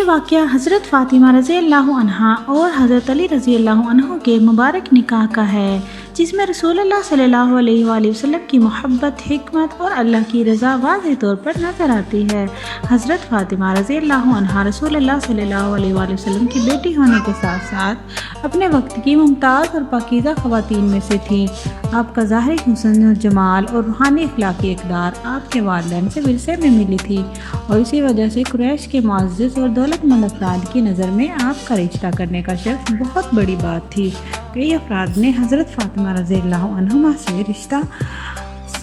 یہ واقعہ حضرت فاطمہ رضی اللہ عنہا اور حضرت علی رضی اللہ عنہ کے مبارک نکاح کا ہے، جس میں رسول اللہ صلی اللہ علیہ وآلہ وسلم کی محبت، حکمت اور اللہ کی رضا واضح طور پر نظر آتی ہے۔ حضرت فاطمہ رضی اللہ عنہا رسول اللہ صلی اللہ علیہ وآلہ وسلم کی بیٹی ہونے کے ساتھ ساتھ اپنے وقت کی ممتاز اور پاکیزہ خواتین میں سے تھیں۔ آپ کا ظاہری حسن و جمال اور روحانی اخلاقی اقدار آپ کے والدین سے ورثے میں ملی تھی، اور اسی وجہ سے قریش کے معزز اور دولت مند افراد کی نظر میں آپ کا رشتہ کرنے کا شرف بہت بڑی بات تھی۔ کئی افراد نے حضرت فاطمہ رضی اللہ عنہما سے رشتہ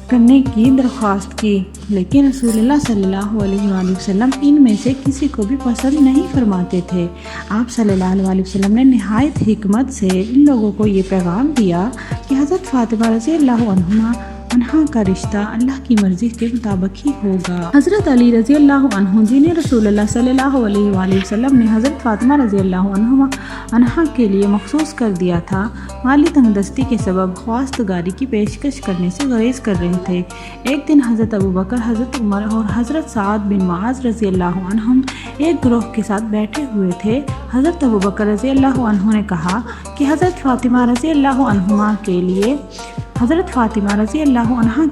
کرنے کی درخواست کی، لیکن رسول اللہ صلی اللہ علیہ وآلہ وسلم ان میں سے کسی کو بھی پسند نہیں فرماتے تھے۔ آپ صلی اللہ علیہ وسلم نے نہایت حکمت سے ان لوگوں کو یہ پیغام دیا کہ حضرت فاطمہ رضی اللہ عنہا کا رشتہ اللہ کی مرضی کے مطابق ہی ہوگا۔ حضرت علی رضی اللہ عنہ جنہیں رسول اللہ صلی اللہ علیہ وآلہ وسلم نے حضرت فاطمہ رضی اللہ عنہا کے لیے مخصوص کر دیا تھا، مالی تنگ دستی کے سبب خواستگاری کی پیشکش کرنے سے گریز کر رہے تھے۔ ایک دن حضرت ابوبکر، حضرت عمر اور حضرت سعد بن معاذ رضی اللہ عنہم ایک گروہ کے ساتھ بیٹھے ہوئے تھے۔ حضرت ابوبکر رضی اللہ عنہ نے کہا کہ حضرت فاطمہ رضی اللہ عنہا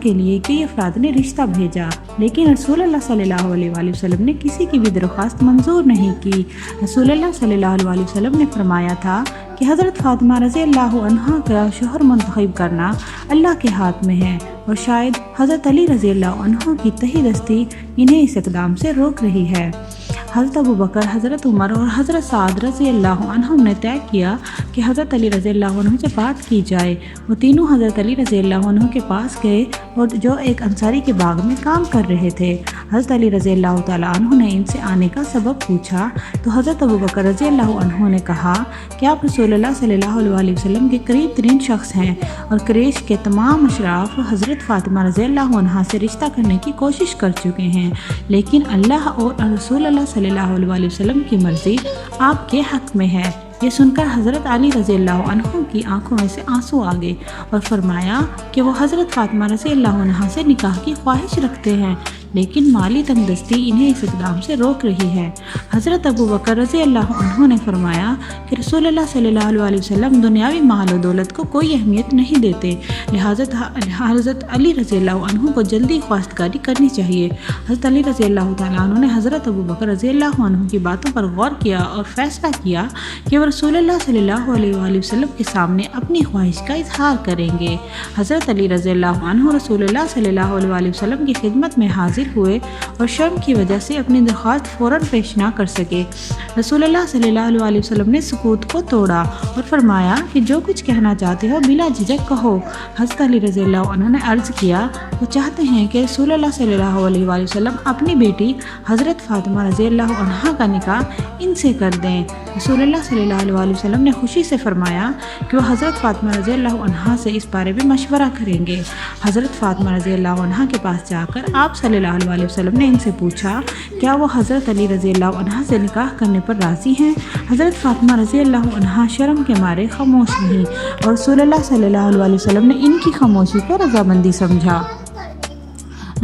کے لیے کئی افراد نے رشتہ بھیجا، لیکن رسول اللہ صلی اللہ علیہ وآلہ وسلم نے کسی کی بھی درخواست منظور نہیں کی۔ رسول اللہ صلی اللہ علیہ وآلہ وسلم نے فرمایا تھا کہ حضرت فاطمہ رضی اللہ عنہا کا شوہر منتخب کرنا اللہ کے ہاتھ میں ہے، اور شاید حضرت علی رضی اللہ عنہ کی تہی دستی انہیں اس اقدام سے روک رہی ہے۔ حضرت ابوبکر، حضرت عمر اور حضرت سعد رضی اللہ عنہم نے طے کیا کہ حضرت علی رضی اللہ عنہ سے بات کی جائے۔ وہ تینوں حضرت علی رضی اللہ عنہ کے پاس گئے، اور جو ایک انصاری کے باغ میں کام کر رہے تھے۔ حضرت علی رضی اللہ تعالیٰ عنہ نے ان سے آنے کا سبب پوچھا، تو حضرت ابوبکر رضی اللہ عنہ نے کہا کہ آپ رسول اللہ صلی اللہ علیہ وسلم کے قریب ترین شخص ہیں، اور قریش کے تمام اشراف حضرت فاطمہ رضی اللہ عنہا سے رشتہ کرنے کی کوشش کر چکے ہیں، لیکن اللہ اور رسول اللہ صلی اللہ علیہ وسلم کی مرضی آپ کے حق میں ہے۔ یہ سن کر حضرت علی رضی اللہ عنہ کی آنکھوں میں سے آنسو آ گئے، اور فرمایا کہ وہ حضرت فاطمہ رضی اللہ عنہا سے نکاح کی خواہش رکھتے ہیں، لیکن مالی تنگ دستی انہیں اس اقدام سے روک رہی ہے۔ حضرت ابوبکر رضی اللہ عنہ نے فرمایا کہ رسول اللہ صلی اللہ علیہ وسلم دنیاوی مال و دولت کو کوئی اہمیت نہیں دیتے، لہذا حضرت علی رضی اللہ عنہ کو جلدی خواستگاری کرنی چاہیے۔ حضرت علی رضی اللہ تعالیٰ عنہ نے حضرت ابوبکر رضی اللہ عنہ کی باتوں پر غور کیا اور فیصلہ کیا کہ وہ رسول اللہ صلی اللہ علیہ وسلم کے سامنے اپنی خواہش کا اظہار کریں گے۔ حضرت علی رضی اللہ عنہ رسول اللہ صلی اللہ علیہ وسلم کی خدمت میں حاضر ہوئے، اور شرم کی وجہ سے اپنی درخواست فوراً پیش نہ کر سکے۔ رسول اللہ صلی اللہ علیہ وسلم نے سکوت کو توڑا اور فرمایا کہ جو کچھ کہنا چاہتے ہو بلا جھجک کہو۔ حضرت علی رضی اللہ عنہ نے عرض کیا، وہ چاہتے ہیں کہ رسول اللہ صلی اللہ علیہ وسلم اپنی بیٹی حضرت فاطمہ رضی اللہ عنہا کا نکاح ان سے کر دیں۔ رسول اللہ صلی اللہ علیہ وسلم نے خوشی سے فرمایا کہ وہ حضرت فاطمہ رضی اللہ عنہا سے اس بارے میں مشورہ کریں گے۔ حضرت فاطمہ رضی اللہ عنہا کے پاس جا کر آپ صلی اللہ علیہ وسلم نے ان سے پوچھا کیا وہ حضرت علی رضی اللہ عنہا سے نکاح کرنے پر راضی ہیں۔ حضرت فاطمہ رضی اللہ عنہا شرم کے مارے خاموش رہیں، اور رسول اللہ صلی اللہ علیہ وسلم نے ان کی خاموشی کو رضامندی سمجھا۔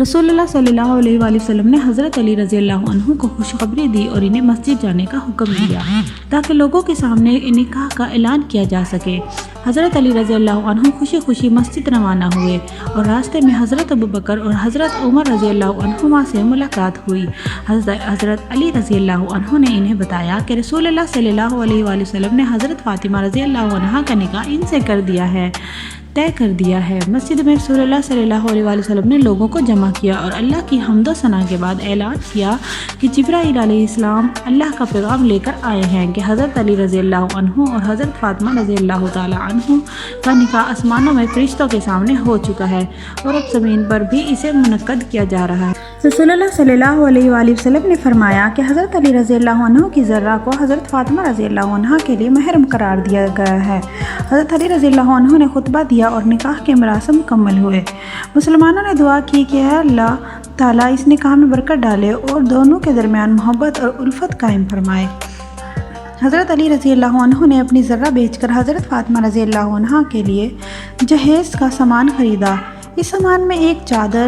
رسول اللہ صلی اللہ علیہ وآلہ وسلم نے حضرت علی رضی اللہ عنہ کو خوشخبری دی اور انہیں مسجد جانے کا حکم دیا تاکہ لوگوں کے سامنے نکاح کا اعلان کیا جا سکے۔ حضرت علی رضی اللہ عنہ خوشی خوشی مسجد روانہ ہوئے، اور راستے میں حضرت ابوبکر اور حضرت عمر رضی اللہ عنہما سے ملاقات ہوئی۔ حضرت علی رضی اللہ عنہ نے انہیں بتایا کہ رسول اللہ صلی اللہ علیہ وآلہ وسلم نے حضرت فاطمہ رضی اللہ عنہا کا نکاح ان سے طے کر دیا ہے۔ مسجد میں رسول اللہ صلی اللہ علیہ وآلہ وسلم نے لوگوں کو جمع کیا اور اللہ کی حمد و ثنا کے بعد اعلان کیا کہ جبرائیل علیہ السلام اللہ کا پیغام لے کر آئے ہیں کہ حضرت علی رضی اللہ عنہ اور حضرت فاطمہ رضی اللہ تعالیٰ عنہ کا نکاح آسمانوں میں فرشتوں کے سامنے ہو چکا ہے، اور اب زمین پر بھی اسے منعقد کیا جا رہا ہے۔ رسول اللہ صلی اللہ علیہ وآلہ وسلم نے فرمایا کہ حضرت علی رضی اللہ عنہ کی ذرہ کو حضرت فاطمہ رضی اللہ عنہا کے لیے محرم قرار دیا گیا ہے۔ حضرت علی رضی اللہ عنہ نے خطبہ دیا اور نکاح کے مراسم مکمل ہوئے۔ مسلمانوں نے دعا کی کہ اے اللہ تعالیٰ اس نکاح میں برکت ڈالے اور دونوں کے درمیان محبت اور الفت قائم فرمائے۔ حضرت علی رضی اللہ عنہ نے اپنی ذرہ بیچ کر حضرت فاطمہ رضی اللہ عنہا کے لیے جہیز کا سامان خریدا۔ اس سامان میں ایک چادر،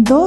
2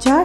4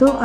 2